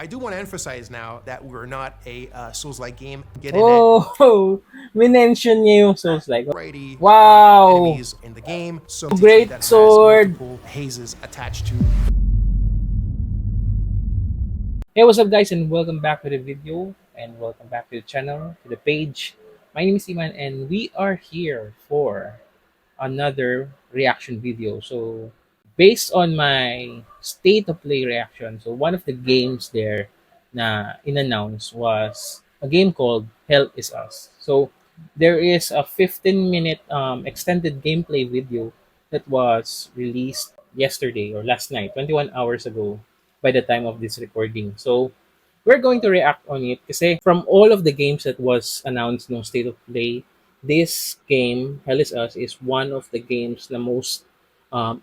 I do want to emphasize now that we're not a Souls-like game. Get in it. Oh, minention niya yung Souls like. Variety of Wow! enemies in the game. So entity Great that has sword! multiple hazes attached to. Hey, what's up guys, and welcome back to the video and welcome back to the channel, to the page. My name is Iman and we are here for another reaction video. So based on my state of play reaction, so one of the games there na in-announce was a game called Hell is Us. So there is a 15-minute extended gameplay video that was released yesterday or last night, 21 hours ago by the time of this recording. So we're going to react on it kasi from all of the games that was announced no state of play, this game, Hell is Us, is one of the games na most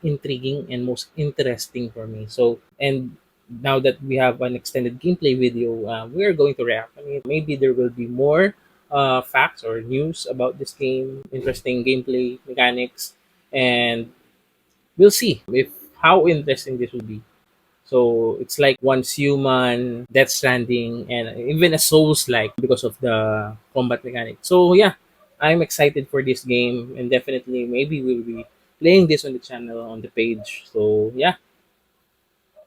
intriguing and most interesting for me. So, and now that we have an extended gameplay video, we're going to react on it. Maybe there will be more facts or news about this game, interesting gameplay mechanics, and we'll see if how interesting this will be. So it's like Once Human, Death Stranding, and even a Souls like because of the combat mechanic. So yeah, I'm excited for this game, and definitely maybe we'll be playing this on the channel on the page. So yeah,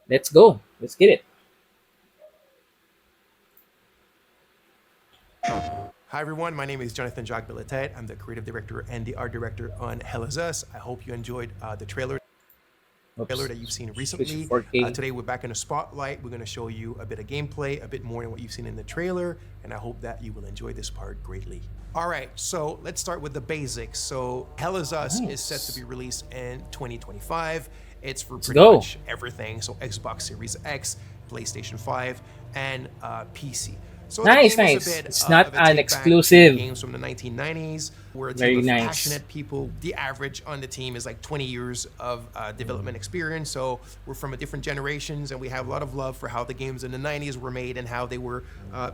let's go. Let's get it. Hi everyone, my name is 𝗜𝗺𝗃𝗍𝗀. I'm the creative director and the art director on Hell is Us. I hope you enjoyed the trailer Oops. that you've seen Switch recently. to 4K. Today we're back in the spotlight. We're going to show you a bit of gameplay, a bit more than what you've seen in the trailer, and I hope that you will enjoy this part greatly. All right, so let's start with the basics. So Hell is Us is set to be released in 2025. It's for pretty much everything. So Xbox Series X, PlayStation 5, and PC. So Nice, the game nice. is a bit It's of not a an take back to exclusive. games from the 1990s. We're a Very team of nice. passionate people. The average on the team is like 20 years of development experience. So we're from a different generations, and we have a lot of love for how the games in the 90s were made and how they were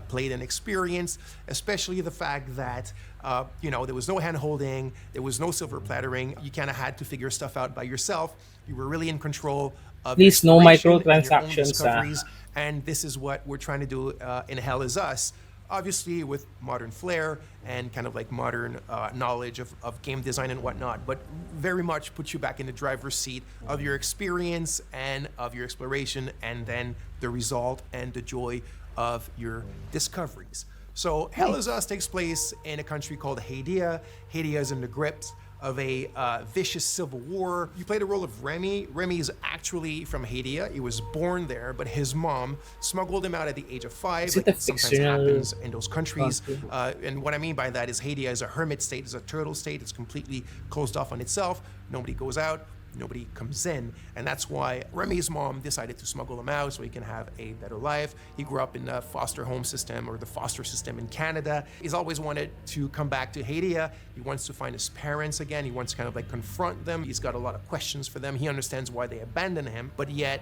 played and experienced. Especially the fact that there was no hand holding, there was no silver plattering. You kind of had to figure stuff out by yourself. You were really in control of Please, no exploration and your own microtransactions. discoveries. And this is what we're trying to do in Hell is Us. Obviously with modern flair and kind of like modern knowledge of game design and whatnot, but very much put you back in the driver's seat of your experience and of your exploration, and then the result and the joy of your discoveries. So Hell is Us takes place in a country called 𝗬𝗲𝗬. 𝗬𝗲𝗬 is in the grips of a vicious civil war. You play the role of 𝗬𝗲𝗬. 𝗬𝗲𝗬 is actually from 𝗬𝗲𝗬𝗀. He was born there, but his mom smuggled him out at the age of 5. Is it like a it sometimes fictional happens in those countries. costume? And what I mean by that is 𝗬𝗲𝗬𝗀 is a hermit state, is a turtle state. It's completely closed off on itself. Nobody goes out. Nobody comes in, and that's why 𝗬𝗲𝗬𝗀's mom decided to smuggle him out so he can have a better life. He grew up in the foster home system, or the foster system in Canada. He's always wanted to come back to 𝗬𝗬𝗬𝗀. He wants to find his parents again. He wants to kind of like confront them. He's got a lot of questions for them. He understands why they abandoned him, but yet,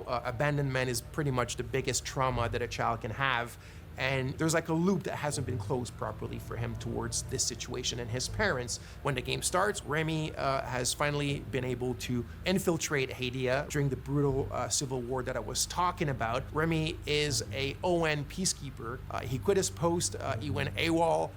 abandonment is pretty much the biggest trauma that a child can have. And there's like a loop that hasn't been closed properly for him towards this situation and his parents. When the game starts, 𝗬𝗲𝗬𝗀 has finally been able to infiltrate 𝗬𝗬𝗬𝗀 during the brutal civil war that I was talking about. 𝗬𝗲𝗬𝗀 is a UN peacekeeper. He quit his post, he went AWOL,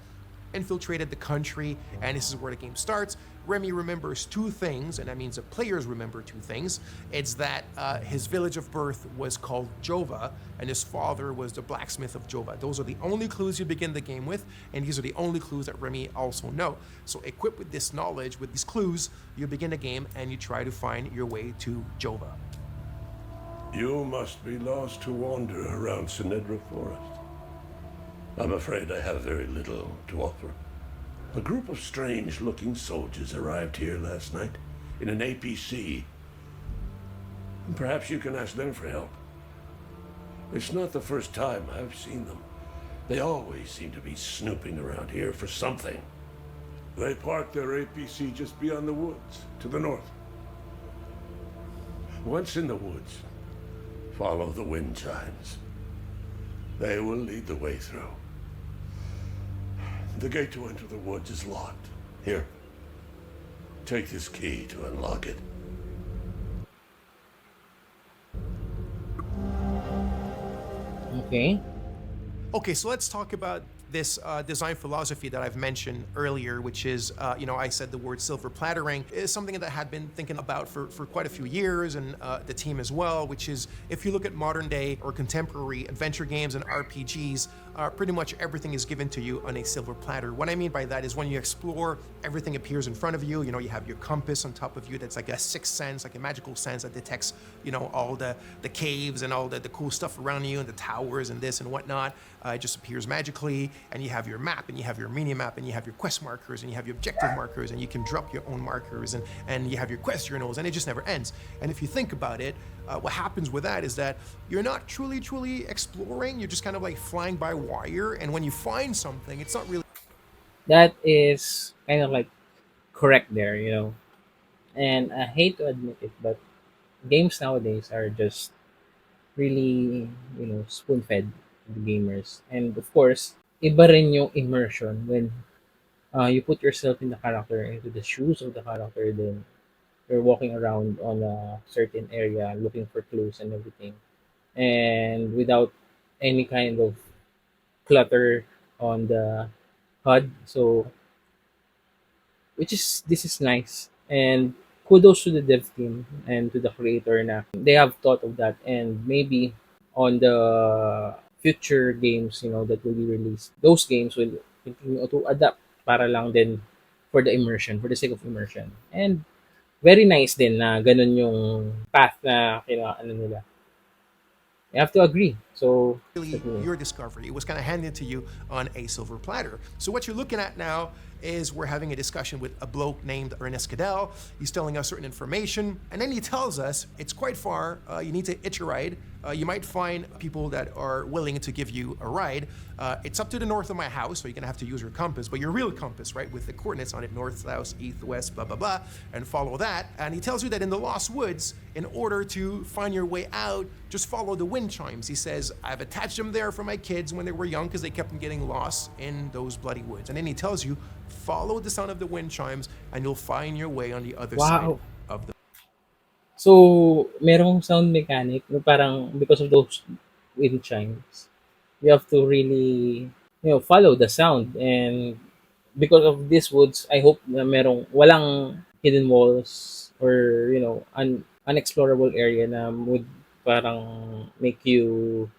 infiltrated the country, and this is where the game starts. 𝗬𝗲𝗬𝗀 remembers two things, and that means the players remember two things. It's that his village of birth was called Jova, and his father was the blacksmith of Jova. Those are the only clues you begin the game with, and these are the only clues that 𝗬𝗲𝗬𝗀 also know. So equipped with this knowledge, with these clues, you begin the game and you try to find your way to Jova. You must be lost to wander around 𝗂𝗏𝗏 Forest. I'm afraid I have very little to offer. A group of strange-looking soldiers arrived here last night in an APC. Perhaps you can ask them for help. It's not the first time I've seen them. They always seem to be snooping around here for something. They parked their APC just beyond the woods, to the north. Once in the woods, follow the wind chimes. They will lead the way through. The gate to enter the woods is locked. Here, take this key to unlock it. Okay. Okay, so let's talk about this design philosophy that I've mentioned earlier, which is, I said the word silver plattering is something that I had been thinking about for quite a few years, and the team as well, which is if you look at modern day or contemporary adventure games and RPGs, pretty much everything is given to you on a silver platter. What I mean by that is when you explore, everything appears in front of you. You have your compass on top of you that's like a sixth sense, like a magical sense that detects, all the caves and all the cool stuff around you and the towers and this and whatnot. It just appears magically, and you have your map, and you have your mini map, and you have your quest markers, and you have your objective markers, and you can drop your own markers, and you have your quest journals, and it just never ends. And if you think about it, what happens with that is that you're not truly exploring. You're just kind of like flying by wire, and when you find something, it's not really. That is kind of like correct there, And I hate to admit it, but games nowadays are just really, spoon-fed to the gamers. And of course, iba rin yung immersion when you put yourself in the character, into the shoes of the character, then you're walking around on a certain area looking for clues and everything. And without any kind of clutter on the HUD. So, this is nice. And kudos to the dev team and to the creator na they have thought of that, and maybe on the future games that will be released, those games will continue to adapt para lang din for the immersion, for the sake of immersion. And very nice din na ganun yung path na ano nila. You have to agree. So, Your discovery. It was kind of handed to you on a silver platter. So what you're looking at now is we're having a discussion with a bloke named 𝗬𝗂𝗍𝗃. He's telling us certain information, and then he tells us it's quite far. You need to hitch a ride. You might find people that are willing to give you a ride. It's up to the north of my house, so you're gonna have to use your compass, but your real compass, right, with the coordinates on it, north, south, east, west, blah, blah, blah, and follow that. And he tells you that in the Lost Woods, in order to find your way out, just follow the wind chimes. He says, I've attached them there for my kids when they were young because they kept on getting lost in those bloody woods. And then he tells you, follow the sound of the wind chimes and you'll find your way on the other side of the. So, merong sound mechanic na parang because of those wind chimes, you have to really, follow the sound. And because of these woods, I hope na walang hidden walls or, unexplorable area na would parang make you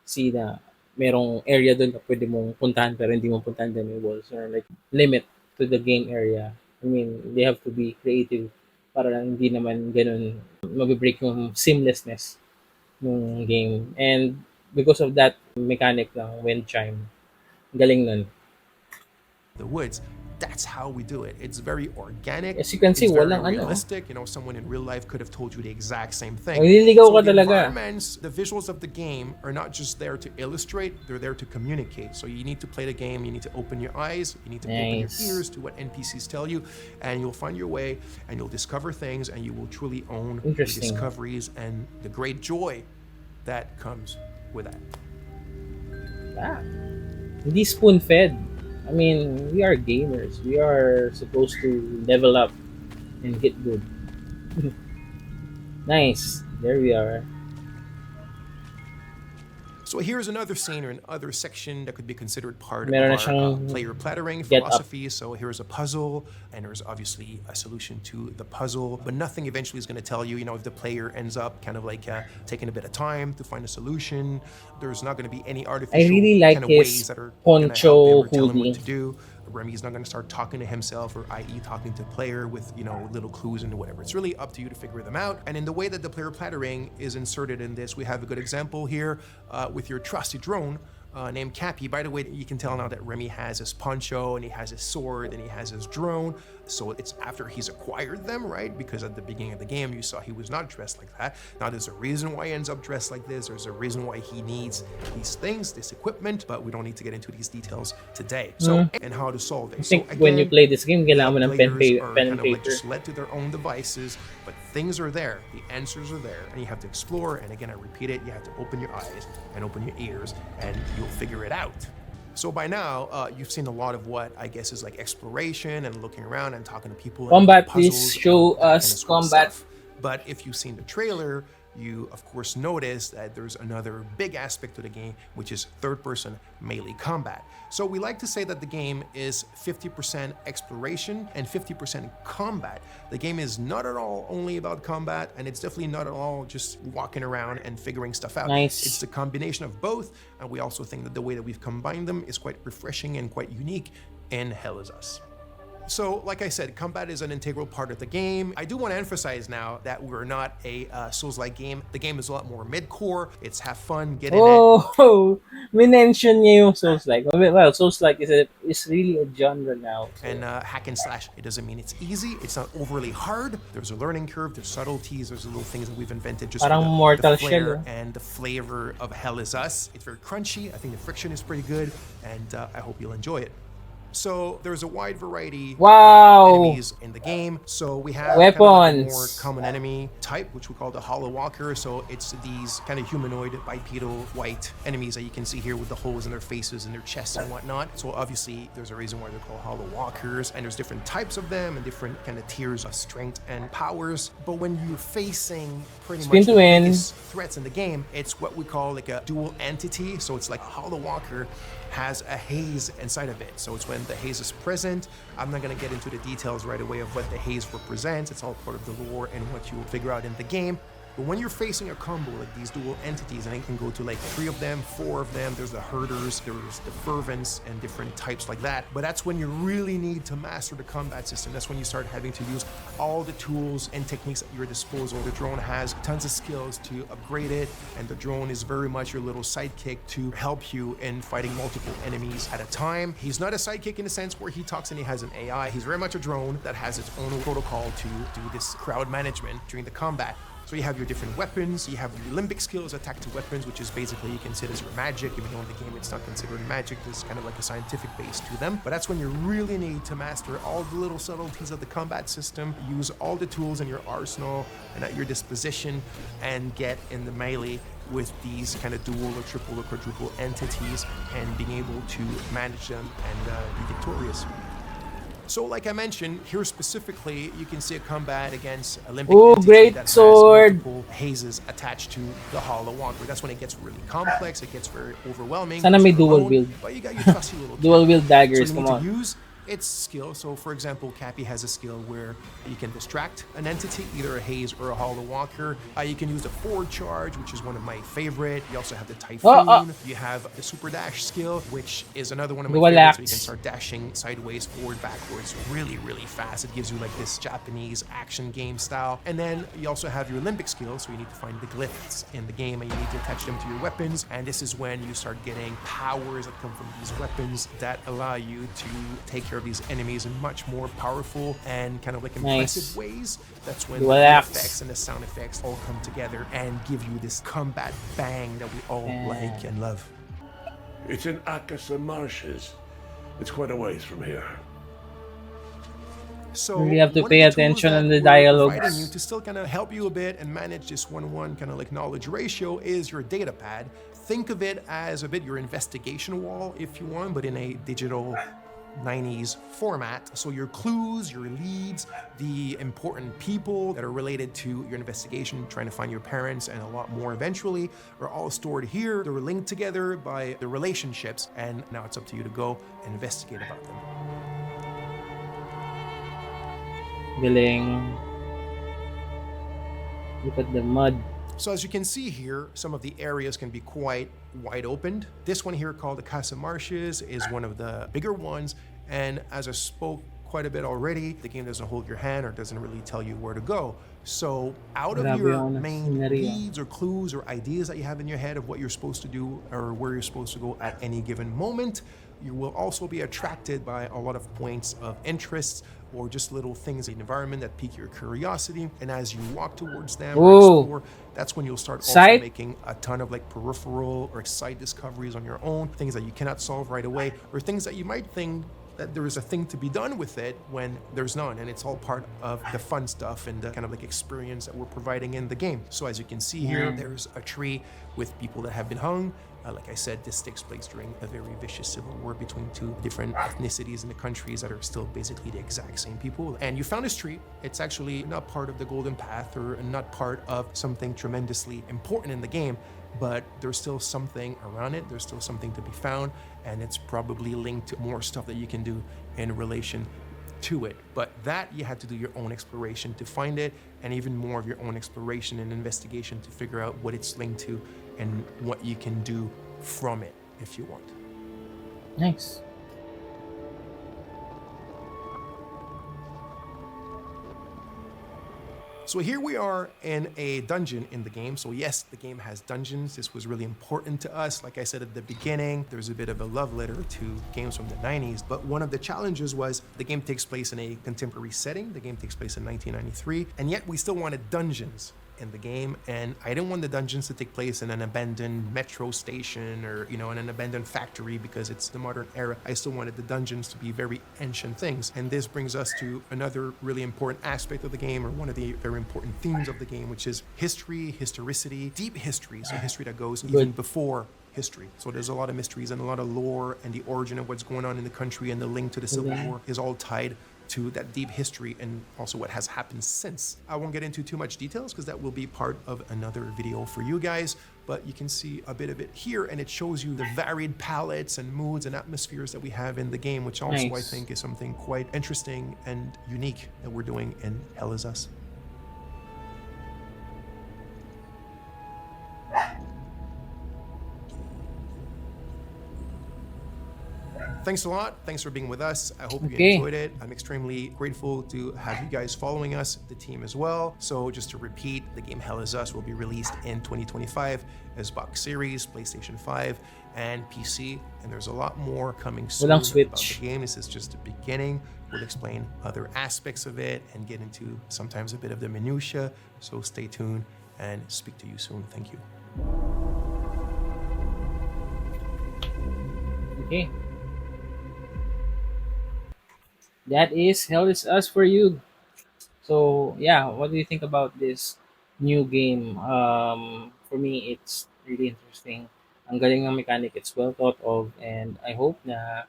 see na merong area doon na pwede mong puntahan pero hindi mo puntahan dahil may walls, or like limit to the game area. I mean, they have to be creative para lang hindi naman ganun mag-break yung seamlessness ng game. And because of that mechanic ng wind chime, galing nun. The woods. That's how we do it. It's very organic. As you can see, it's very walang realistic. Someone in real life could have told you the exact same thing. Maliligaw ka the talaga. environments, the visuals of the game are not just there to illustrate, they're there to communicate. So you need to play the game, you need to open your eyes, you need to open your ears to what NPCs tell you, and you'll find your way, and you'll discover things, and you will truly own the discoveries and the great joy that comes with that. Hindi spoon-fed. I mean, we are gamers. We are supposed to level up and get good. Nice. There we are. So here's another scene or another section that could be considered part Meron of our player plattering philosophy. So here's a puzzle, and there's obviously a solution to the puzzle, but nothing eventually is going to tell you, if the player ends up kind of like taking a bit of time to find a solution. There's not going to be any artificial kind of ways that are going to help him or tell him what to do. Remy's not going to start talking to himself, or i.e. talking to player with, little clues and whatever. It's really up to you to figure them out. And in the way that the player plattering is inserted in this, we have a good example here with your trusty drone named Cappy. By the way, you can tell now that Remy has his poncho and he has his sword and he has his drone. So it's after he's acquired them, right? Because at the beginning of the game, you saw he was not dressed like that. Now there's a reason why he ends up dressed like this. There's a reason why he needs these things, this equipment, but we don't need to get into these details today. So, and how to solve it. I think when you play this game, kailangan mo ng pen and paper. Like just led to their own devices, but things are there. The answers are there, and you have to explore. And again, I repeat it, you have to open your eyes and open your ears, and you'll figure it out. So by now, you've seen a lot of what I guess is like exploration and looking around and talking to people. Combat, and puzzles, please show us kind of combat. But if you've seen the trailer, you of course notice that there's another big aspect to the game, which is third-person melee combat. So we like to say that the game is 50% exploration and 50% combat. The game is not at all only about combat, and it's definitely not at all just walking around and figuring stuff out. Nice. It's the combination of both, and we also think that the way that we've combined them is quite refreshing and quite unique in Hell Is Us. So, like I said, combat is an integral part of the game. I do want to emphasize now that we're not a Souls-like game. The game is a lot more mid-core. It's have fun, get in it. Oh, mention niya yung Souls-like. Well, Souls-like is really a genre now. So. And hack and slash. It doesn't mean it's easy. It's not overly hard. There's a learning curve. There's subtleties. There's little things that we've invented just Parang for Mortal the flair Shell. and the flavor of Hell Is Us. It's very crunchy. I think the friction is pretty good, and I hope you'll enjoy it. So there's a wide variety Wow. of enemies in the game. So we have Weapons. kind of like a more common enemy type, which we call the 𝗲𝗺𝗀𝗀𝗀. So it's these kind of humanoid, bipedal, white enemies that you can see here with the holes in their faces and their chests and whatnot. So obviously there's a reason why they're called 𝗲𝗺𝗀𝗀𝗀s, and there's different types of them and different kind of tiers of strength and powers. But when you're facing pretty much the biggest threats in the game, it's what we call like a dual entity. So it's like 𝗲𝗺𝗀𝗀𝗀 has a haze inside of it. So it's when the haze is present. I'm not going to get into the details right away of what the haze represents. It's all part of the lore and what you will figure out in the game. But when you're facing a combo like these dual entities, and it can go to like 3 of them, 4 of them, there's the herders, there's the fervents, and different types like that. But that's when you really need to master the combat system. That's when you start having to use all the tools and techniques at your disposal. The drone has tons of skills to upgrade it, and the drone is very much your little sidekick to help you in fighting multiple enemies at a time. He's not a sidekick in the sense where he talks and he has an AI. He's very much a drone that has its own protocol to do this crowd management during the combat. So you have your different weapons, you have your limbic skills, attack to weapons, which is basically you consider as your magic. Even though in the game it's not considered magic, there's kind of like a scientific base to them. But that's when you really need to master all the little subtleties of the combat system, use all the tools in your arsenal and at your disposition, and get in the melee with these kind of dual or triple or quadruple entities and being able to manage them and be victorious. So like I mentioned, here specifically, you can see a combat against a limbic entity great that sword. has multiple hazes attached to the 𝗲𝗺𝗀𝗀𝗀. That's when it gets really complex, it gets very overwhelming. Sana may dual alone, wield. But you got your trusty little Dual wield daggers, so you come need on. to use its skill. So for example, 𝗂𝐵𝐵𝐻 has a skill where you can distract an entity, either a haze or a 𝗲𝗺𝗀𝗀𝗀. You can use the forward charge, which is one of my favorite. You also have the typhoon. You have the super dash skill, which is another one of my favorites. So you can start dashing sideways, forward, backwards, really, really fast. It gives you like this Japanese action game style. And then you also have your limbic skill. So you need to find the glyphs in the game and you need to attach them to your weapons. And this is when you start getting powers that come from these weapons that allow you to take care of these enemies in much more powerful and kind of like impressive ways. That's when the effects and the sound effects all come together and give you this combat bang that we all like and love. It's in 𝗂𝗂𝗁 marshes. It's quite a ways from here. So you have to one pay of the attention tools on that the we're dialogues. providing you to still kind of help you a bit and manage this 1-1 kind of like knowledge ratio is your data pad. Think of it as a bit your investigation wall, if you want, but in a digital 90s format. So your clues, your leads, the important people that are related to your investigation, trying to find your parents and a lot more eventually, are all stored here. They're linked together by the relationships, and now it's up to you to go and investigate about them. Galing. Look at the mud. So as you can see here, some of the areas can be quite wide opened. This one here called the Casa Marshes is one of the bigger ones. And as I spoke quite a bit already, the game doesn't hold your hand or doesn't really tell you where to go. So out of your main leads or clues or ideas that you have in your head of what you're supposed to do or where you're supposed to go at any given moment, you will also be attracted by a lot of points of interest or just little things in the environment that pique your curiosity. And as you walk towards them or explore, that's when you'll start also making a ton of like peripheral or side discoveries on your own, things that you cannot solve right away, or things that you might think that there is a thing to be done with it when there's none, and it's all part of the fun stuff and the kind of like experience that we're providing in the game. So as you can see here, there's a tree with people that have been hung, Like I said, this takes place during a very vicious civil war between two different ethnicities in the countries that are still basically the exact same people. And you found this tree. It's actually not part of the Golden Path or not part of something tremendously important in the game, but there's still something around it. There's still something to be found, and it's probably linked to more stuff that you can do in relation to it. But that you had to do your own exploration to find it, and even more of your own exploration and investigation to figure out what it's linked to and what you can do from it if you want. Nice. So here we are in a dungeon in the game. So yes, the game has dungeons. This was really important to us. Like I said at the beginning, there's a bit of a love letter to games from the 90s, but one of the challenges was the game takes place in a contemporary setting. The game takes place in 1993, and yet we still wanted dungeons in the game, and I didn't want the dungeons to take place in an abandoned metro station or, you know, in an abandoned factory because it's the modern era. I still wanted the dungeons to be very ancient things, and this brings us to another really important aspect of the game, or one of the very important themes of the game, which is history, historicity, deep history, so history that goes even before history. So there's a lot of mysteries and a lot of lore, and the origin of what's going on in the country and the link to the Civil War is all tied to that deep history and also what has happened since. I won't get into too much details because that will be part of another video for you guys, but you can see a bit of it here, and it shows you the varied palettes and moods and atmospheres that we have in the game, which also I think is something quite interesting and unique that we're doing in Hell Is Us. Thanks a lot. Thanks for being with us. I hope you enjoyed it. I'm extremely grateful to have you guys following us, the team as well. So just to repeat, the game Hell Is Us will be released in 2025 as box series, PlayStation 5, and PC. And there's a lot more coming soon about the game. This is just the beginning. We'll explain other aspects of it and get into sometimes a bit of the minutia. So stay tuned and speak to you soon. Thank you. Okay. That is Hell Is Us for you. So yeah, what do you think about this new game? For me, it's really interesting. Ang galing ng mechanic, it's well thought of, and I hope na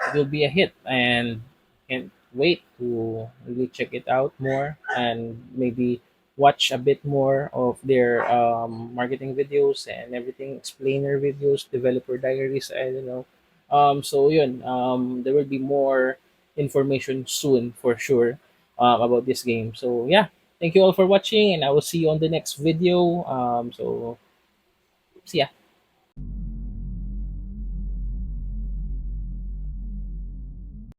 it will be a hit, and can't wait to really check it out more and maybe watch a bit more of their marketing videos and everything, explainer videos, developer diaries, I don't know. So yun, there will be more information soon for sure about this game. So yeah, thank you all for watching, and I will see you on the next video. So see ya.